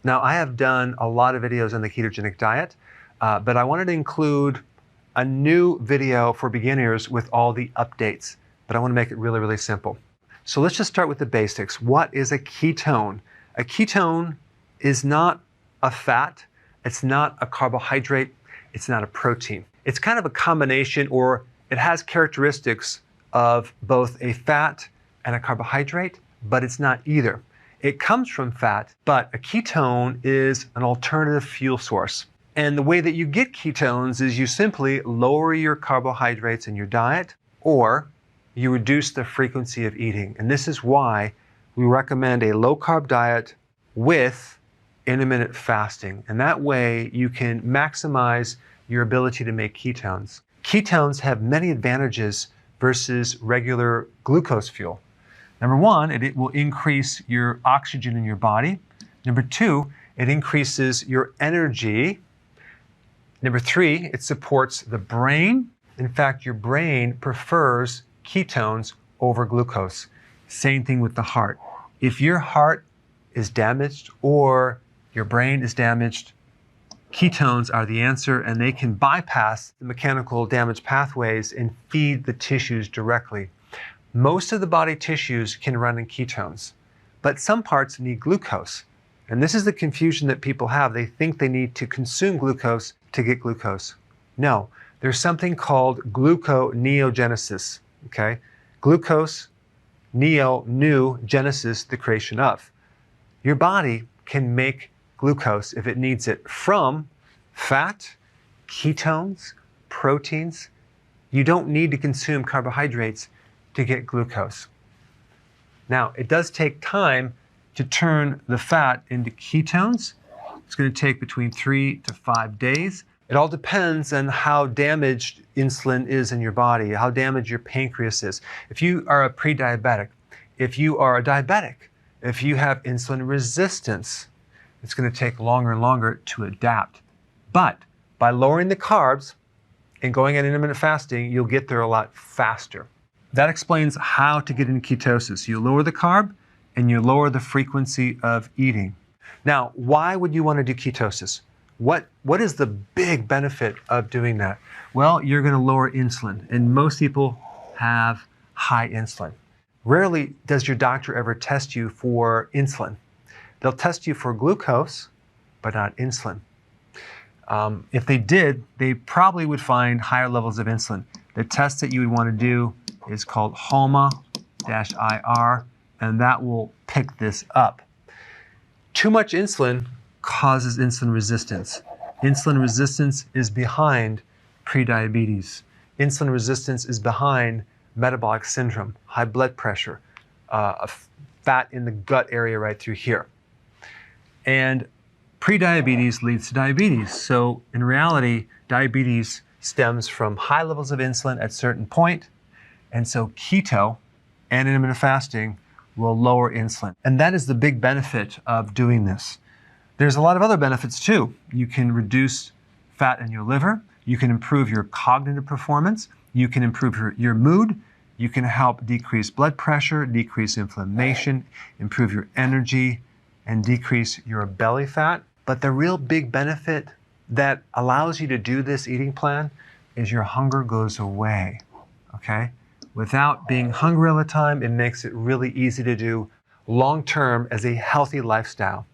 Now, I have done a lot of videos on the ketogenic diet, but I wanted to include a new video for beginners with all the updates, but I want to make it really, really simple. So let's just start with the basics. What is a ketone? A ketone is not a fat, it's not a carbohydrate, it's not a protein. It's kind of a combination, or it has characteristics of both a fat and a carbohydrate, but it's not either. It comes from fat, but a ketone is an alternative fuel source. And the way that you get ketones is you simply lower your carbohydrates in your diet, or you reduce the frequency of eating. And this is why we recommend a low-carb diet with intermittent fasting. And that way you can maximize your ability to make ketones. Ketones have many advantages versus regular glucose fuel. Number one, it will increase your oxygen in your body. Number two, it increases your energy. Number three, it supports the brain. In fact, your brain prefers ketones over glucose. Same thing with the heart. If your heart is damaged or your brain is damaged, ketones are the answer, and they can bypass the mechanical damage pathways and feed the tissues directly. Most of the body tissues can run in ketones, but some parts need glucose. And this is the confusion that people have. They think they need to consume glucose to get glucose. No, there's something called gluconeogenesis, okay? Glucose, new, genesis, the creation of. Your body can make glucose if it needs it from fat, ketones, proteins. You don't need to consume carbohydrates to get glucose. Now, it does take time to turn the fat into ketones. It's going to take between 3 to 5 days. It all depends on how damaged insulin is in your body, how damaged your pancreas is. If you are a pre-diabetic, if you are a diabetic, if you have insulin resistance, it's going to take longer and longer to adapt. But by lowering the carbs and going on intermittent fasting, you'll get there a lot faster. That explains how to get into ketosis. You lower the carb and you lower the frequency of eating. Now, why would you want to do ketosis? What is the big benefit of doing that? Well, you're going to lower insulin, and most people have high insulin. Rarely does your doctor ever test you for insulin. They'll test you for glucose, but not insulin. If they did, they probably would find higher levels of insulin. The test that you would want to do is called HOMA-IR, and that will pick this up. Too much insulin causes insulin resistance. Insulin resistance is behind prediabetes. Insulin resistance is behind metabolic syndrome, high blood pressure, fat in the gut area right through here. And prediabetes leads to diabetes. So in reality, diabetes stems from high levels of insulin at a certain point. And so keto and intermittent fasting will lower insulin. And that is the big benefit of doing this. There's a lot of other benefits too. You can reduce fat in your liver. You can improve your cognitive performance. You can improve your mood. You can help decrease blood pressure, decrease inflammation, improve your energy, and decrease your belly fat. But the real big benefit that allows you to do this eating plan is your hunger goes away, okay? Without being hungry all the time, it makes it really easy to do long-term as a healthy lifestyle.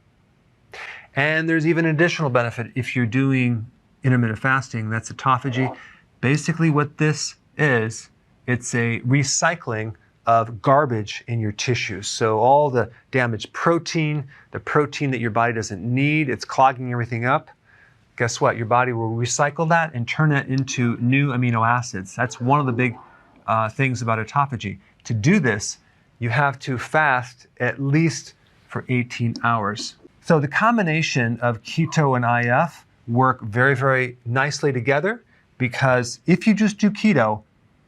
And there's even an additional benefit if you're doing intermittent fasting, that's autophagy. Basically what this is, it's a recycling of garbage in your tissues. So all the damaged protein, the protein that your body doesn't need, it's clogging everything up. Guess what? Your body will recycle that and turn it into new amino acids. That's one of the big things about autophagy. To do this, you have to fast at least for 18 hours. So the combination of keto and IF work very, very nicely together, because if you just do keto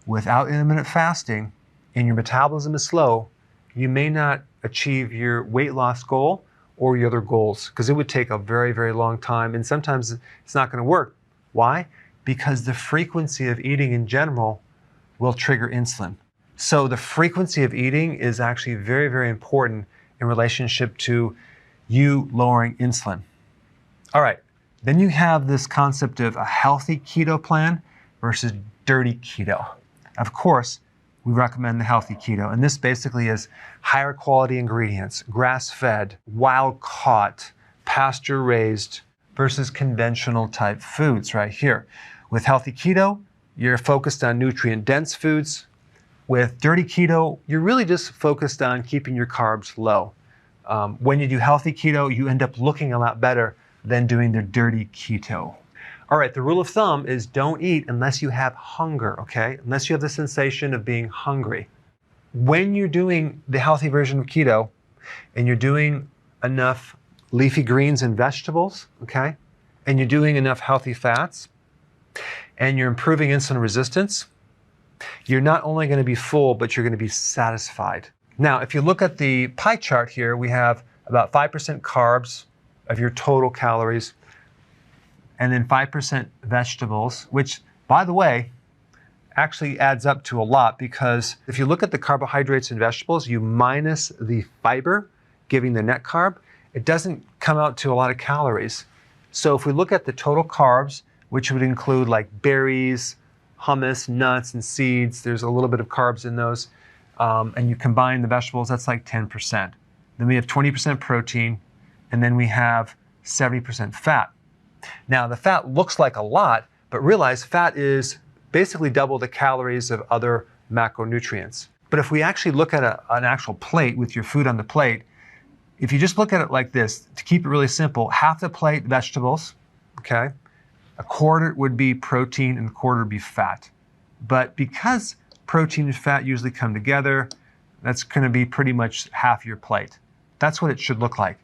without intermittent fasting and your metabolism is slow, you may not achieve your weight loss goal or your other goals, because it would take a very, very long time, and sometimes it's not going to work. Why? Because the frequency of eating in general will trigger insulin. So the frequency of eating is actually very, very important in relationship to you lowering insulin. All right, then you have this concept of a healthy keto plan versus dirty keto. Of course, we recommend the healthy keto, and this basically is higher quality ingredients, grass-fed, wild-caught, pasture-raised versus conventional type foods right here. With healthy keto, you're focused on nutrient-dense foods. With dirty keto, you're really just focused on keeping your carbs low. When you do healthy keto, you end up looking a lot better than doing the dirty keto. All right, the rule of thumb is don't eat unless you have hunger, okay? Unless you have the sensation of being hungry. When you're doing the healthy version of keto and you're doing enough leafy greens and vegetables, okay? And you're doing enough healthy fats and you're improving insulin resistance, you're not only going to be full, but you're going to be satisfied. Now, if you look at the pie chart here, we have about 5% carbs of your total calories, and then 5% vegetables, which, by the way, actually adds up to a lot, because if you look at the carbohydrates and vegetables, you minus the fiber, giving the net carb, it doesn't come out to a lot of calories. So if we look at the total carbs, which would include like berries, hummus, nuts, and seeds, there's a little bit of carbs in those, and you combine the vegetables, that's like 10%. Then we have 20% protein, and then we have 70% fat. Now, the fat looks like a lot, but realize fat is basically double the calories of other macronutrients. But if we actually look at an actual plate with your food on the plate, if you just look at it like this, to keep it really simple, half the plate vegetables, okay? A quarter would be protein and a quarter would be fat. But because protein and fat usually come together, that's going to be pretty much half your plate. That's what it should look like.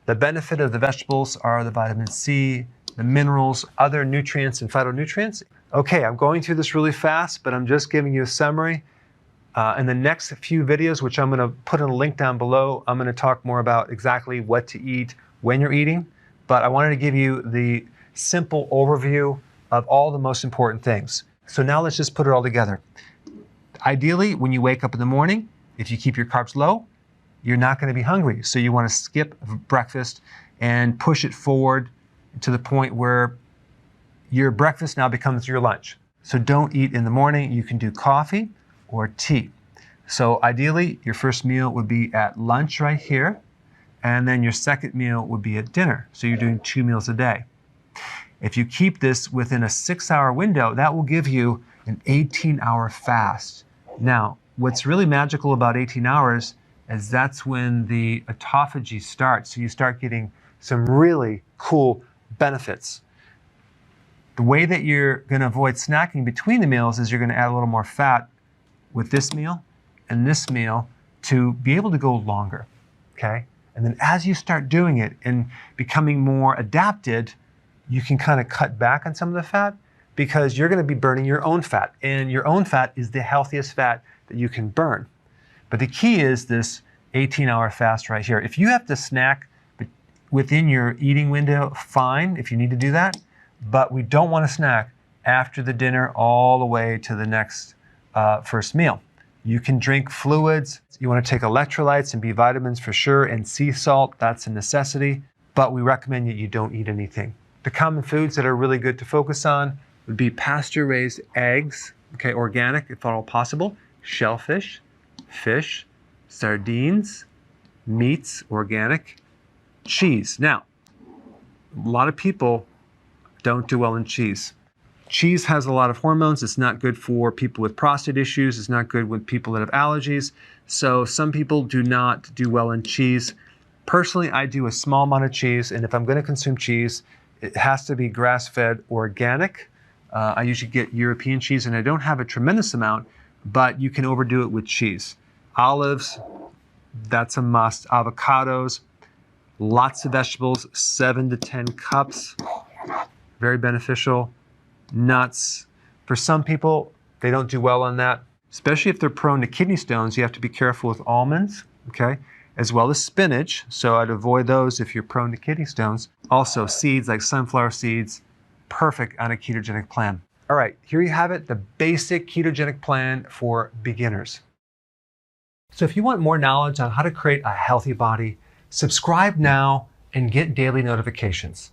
The benefit of the vegetables are the vitamin C, the minerals, other nutrients and phytonutrients. Okay, I'm going through this really fast, but I'm just giving you a summary. In the next few videos, which I'm going to put in a link down below, I'm going to talk more about exactly what to eat when you're eating. But I wanted to give you the simple overview of all the most important things. So now let's just put it all together. Ideally, when you wake up in the morning, if you keep your carbs low, you're not going to be hungry. So you want to skip breakfast and push it forward to the point where your breakfast now becomes your lunch. So don't eat in the morning. You can do coffee or tea. So ideally, your first meal would be at lunch right here, and then your second meal would be at dinner. So you're doing 2 meals a day. If you keep this within a 6-hour window, that will give you an 18-hour fast. Now, what's really magical about 18 hours is that's when the autophagy starts. So you start getting some really cool benefits. The way that you're going to avoid snacking between the meals is you're going to add a little more fat with this meal and this meal to be able to go longer, okay? And then as you start doing it and becoming more adapted, you can kind of cut back on some of the fat because you're going to be burning your own fat. And your own fat is the healthiest fat that you can burn. But the key is this 18-hour fast right here. If you have to snack within your eating window, fine, if you need to do that. But we don't want to snack after the dinner all the way to the next first meal. You can drink fluids. You want to take electrolytes and B vitamins for sure, and sea salt, that's a necessity. But we recommend that you don't eat anything. The common foods that are really good to focus on would be pasture-raised eggs, okay, organic if at all possible, shellfish, fish, sardines, meats, organic, cheese. Now, a lot of people don't do well in cheese. Cheese has a lot of hormones. It's not good for people with prostate issues. It's not good with people that have allergies. So some people do not do well in cheese. Personally, I do a small amount of cheese, and if I'm going to consume cheese, it has to be grass-fed organic. I usually get European cheese, and I don't have a tremendous amount, but you can overdo it with cheese. Olives, that's a must. Avocados, lots of vegetables, 7 to 10 cups, very beneficial. Nuts, for some people, they don't do well on that, especially if they're prone to kidney stones. You have to be careful with almonds, okay, as well as spinach. So I'd avoid those if you're prone to kidney stones. Also, seeds like sunflower seeds, perfect on a ketogenic plan. All right, here you have it, the basic ketogenic plan for beginners. So if you want more knowledge on how to create a healthy body, Subscribe now and get daily notifications.